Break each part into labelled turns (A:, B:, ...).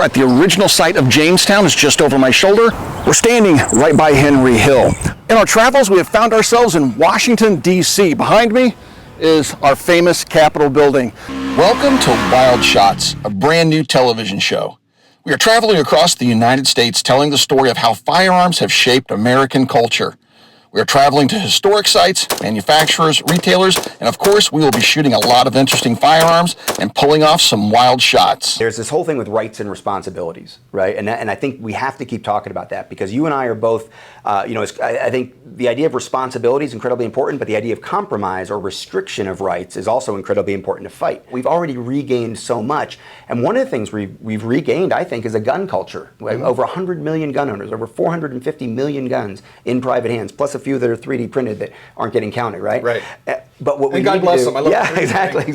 A: at the original site of Jamestown. It's just over my shoulder. We're standing right by Henry Hill. In our travels, we have found ourselves in Washington, D.C. Behind me is our famous Capitol building. Welcome to Wildshots, a brand new television show. We are traveling across the United States telling the story of how firearms have shaped American culture. We are traveling to historic sites, manufacturers, retailers, and of course, we will be shooting a lot of interesting firearms and pulling off some wild shots.
B: There's this whole thing with rights and responsibilities, right? And I think we have to keep talking about that because you and I are both, I think the idea of responsibility is incredibly important, but the idea of compromise or restriction of rights is also incredibly important to fight. We've already regained so much, and one of the things we've regained, I think, is a gun culture. We have over 100 million gun owners, over 450 million guns in private hands, plus a few that are 3D printed that aren't getting counted, right?
A: Right.
B: But what we
A: and God bless them. I love
B: yeah, exactly.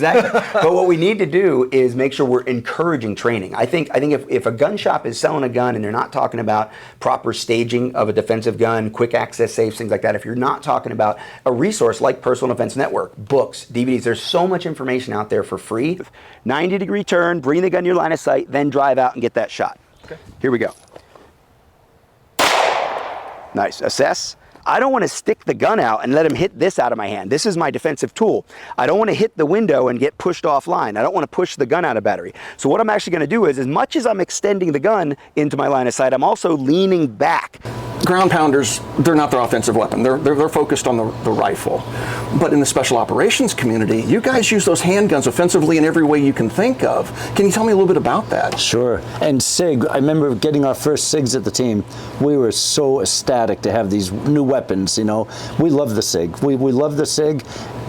B: But what we need to do is make sure we're encouraging training. I think if a gun shop is selling a gun and they're not talking about proper staging of a defensive gun, quick access safes, things like that, if you're not talking about a resource like Personal Defense Network, books, DVDs, there's so much information out there for free. 90-degree turn, bring the gun to your line of sight, then drive out and get that shot. Okay. Here we go. Nice. Assess. I don't want to stick the gun out and let him hit this out of my hand. This is my defensive tool. I don't want to hit the window and get pushed offline. I don't want to push the gun out of battery. So what I'm actually going to do is, as much as I'm extending the gun into my line of sight, I'm also leaning back.
A: Ground pounders, they're not their offensive weapon. They're focused on the rifle. But in the special operations community, you guys use those handguns offensively in every way you can think of. Can you tell me a little bit about that?
C: Sure. And SIG, I remember getting our first SIGs at the team. We were so ecstatic to have these new weapons, you know. We love the SIG. We love the SIG.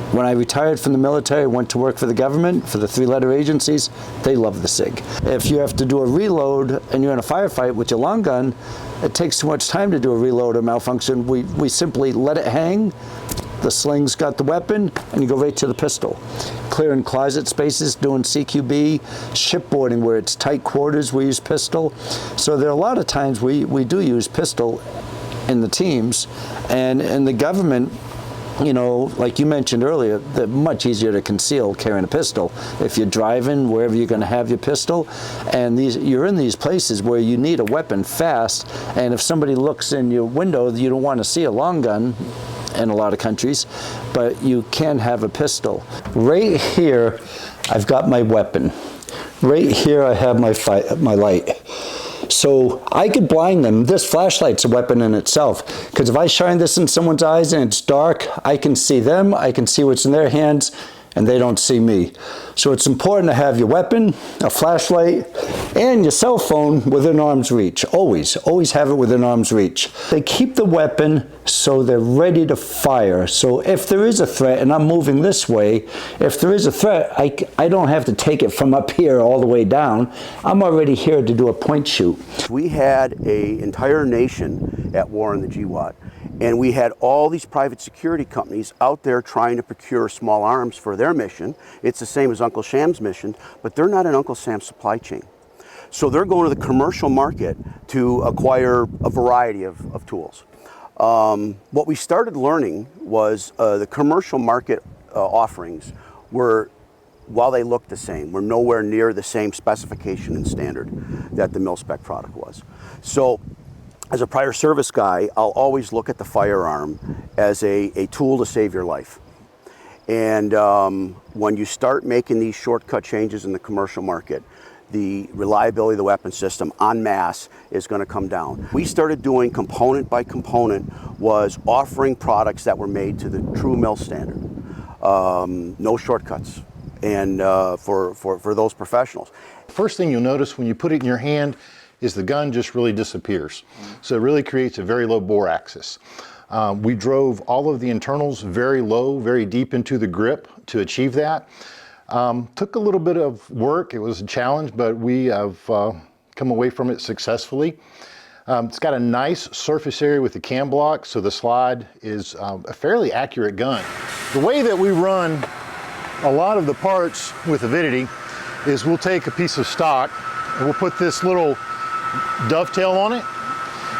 C: When I retired from the military, went to work for the government, for the three-letter agencies, they love the SIG. If you have to do a reload and you're in a firefight with your long gun, it takes too much time to do a reload or malfunction. We simply let it hang, the sling's got the weapon, and you go right to the pistol. Clearing closet spaces, doing CQB, shipboarding where it's tight quarters, we use pistol. So there are a lot of times we do use pistol in the teams, and in the government, you know, like you mentioned earlier, they're much easier to conceal carrying a pistol. If you're driving, wherever you're going to have your pistol, and you're in these places where you need a weapon fast, and if somebody looks in your window, you don't want to see a long gun in a lot of countries, but you can have a pistol. Right here, I've got my weapon. Right here, I have my light. So I could blind them. This flashlight's a weapon in itself, because if I shine this in someone's eyes and it's dark, I can see them, I can see what's in their hands, and they don't see me. So it's important to have your weapon, a flashlight, and your cell phone within arm's reach. Always have it within arm's reach. They keep the weapon so they're ready to fire. So if there is a threat, and I'm moving this way, if there is a threat, I don't have to take it from up here all the way down. I'm already here to do a point shoot.
D: We had an entire nation at war in the GWOT, and we had all these private security companies out there trying to procure small arms for their mission. It's the same as Uncle Sam's mission, but they're not in Uncle Sam's supply chain. So they're going to the commercial market to acquire a variety of tools. What we started learning was the commercial market offerings were, while they looked the same, were nowhere near the same specification and standard that the mil-spec product was. So as a prior service guy, I'll always look at the firearm as a tool to save your life. And when you start making these shortcut changes in the commercial market, the reliability of the weapon system en masse is going to come down. We started doing component by component, was offering products that were made to the true mil standard. No shortcuts, and for those professionals.
E: First thing you'll notice when you put it in your hand is the gun just really disappears. So it really creates a very low bore axis. We drove all of the internals very low, very deep into the grip to achieve that. Took a little bit of work. It was a challenge, but we have come away from it successfully. It's got a nice surface area with the cam block, so the slide is a fairly accurate gun. The way that we run a lot of the parts with Avidity is we'll take a piece of stock and we'll put this little dovetail on it.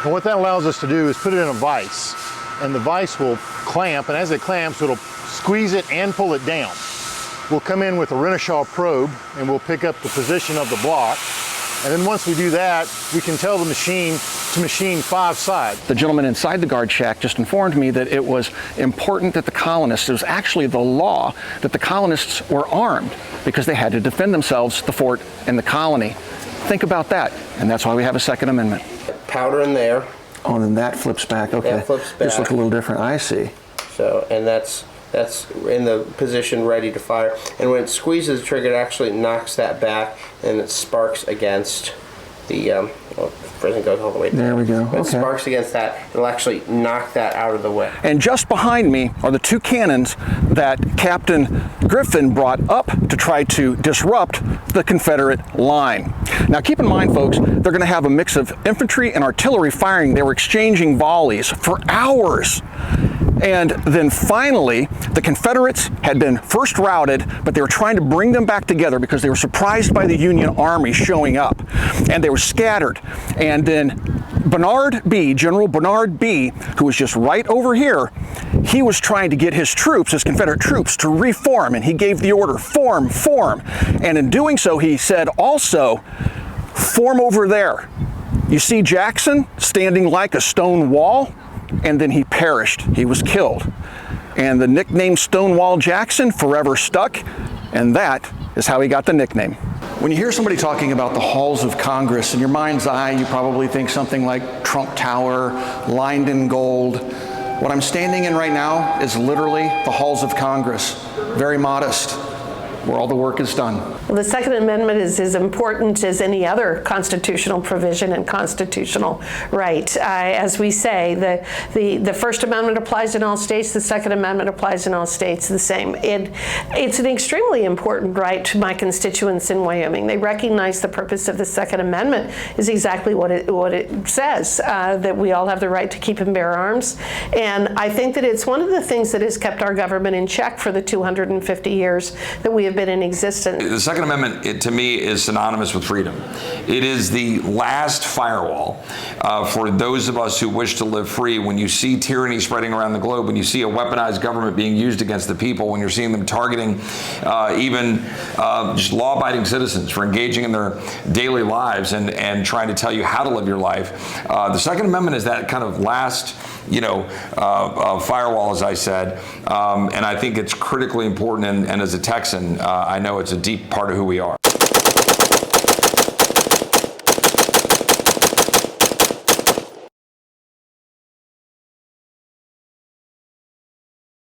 E: And what that allows us to do is put it in a vise, and the vise will clamp, and as it clamps, it'll squeeze it and pull it down. We'll come in with a Renishaw probe and we'll pick up the position of the block, And then once we do that, we can tell the machine to machine 5 sides.
A: The gentleman inside the guard shack just informed me that it was important that the colonists, it was actually the law that the colonists were armed because they had to defend themselves, the fort and the colony. Think about that, and that's why we have a Second Amendment.
F: Powder in there.
A: Oh, and then that flips back. Okay.
F: That flips back.
A: This looks a little different. I see.
F: So, and that's in the position ready to fire. And when it squeezes the trigger, it actually knocks that back, and it sparks against the. Well, doesn't go all the way down.
A: There we go.
F: When
A: Okay.
F: it sparks against that, it'll actually knock that out of the way.
A: And just behind me are the 2 cannons that Captain Griffin brought up to try to disrupt the Confederate line. Now keep in mind, folks, they're going to have a mix of infantry and artillery firing. They were exchanging volleys for hours. And then finally, the Confederates had been first routed, but they were trying to bring them back together because they were surprised by the Union Army showing up. And they were scattered. And then General Bernard B., who was just right over here, he was trying to get his troops, his Confederate troops, to reform. And he gave the order, form, form. And in doing so, he said also, form over there. You see Jackson standing like a stone wall? And then he perished. He was killed. And the nickname Stonewall Jackson forever stuck, and that is how he got the nickname. When you hear somebody talking about the halls of Congress, in your mind's eye, you probably think something like Trump Tower, lined in gold. What I'm standing in right now is literally the halls of Congress, very modest, where all the work is done.
G: Well, the Second Amendment is as important as any other constitutional provision and constitutional right. As we say, the First Amendment applies in all states, the Second Amendment applies in all states the same. It's an extremely important right to my constituents in Wyoming. They recognize the purpose of the Second Amendment is exactly what it says, that we all have the right to keep and bear arms. And I think that it's one of the things that has kept our government in check for the 250 years that we have been in existence.
H: The Second Amendment, to me, is synonymous with freedom. It is the last firewall for those of us who wish to live free. When you see tyranny spreading around the globe, when you see a weaponized government being used against the people, when you're seeing them targeting even just law-abiding citizens for engaging in their daily lives and trying to tell you how to live your life, the Second Amendment is that kind of last firewall, as I said, and I think it's critically important, and as a Texan, I know it's a deep part of who we are.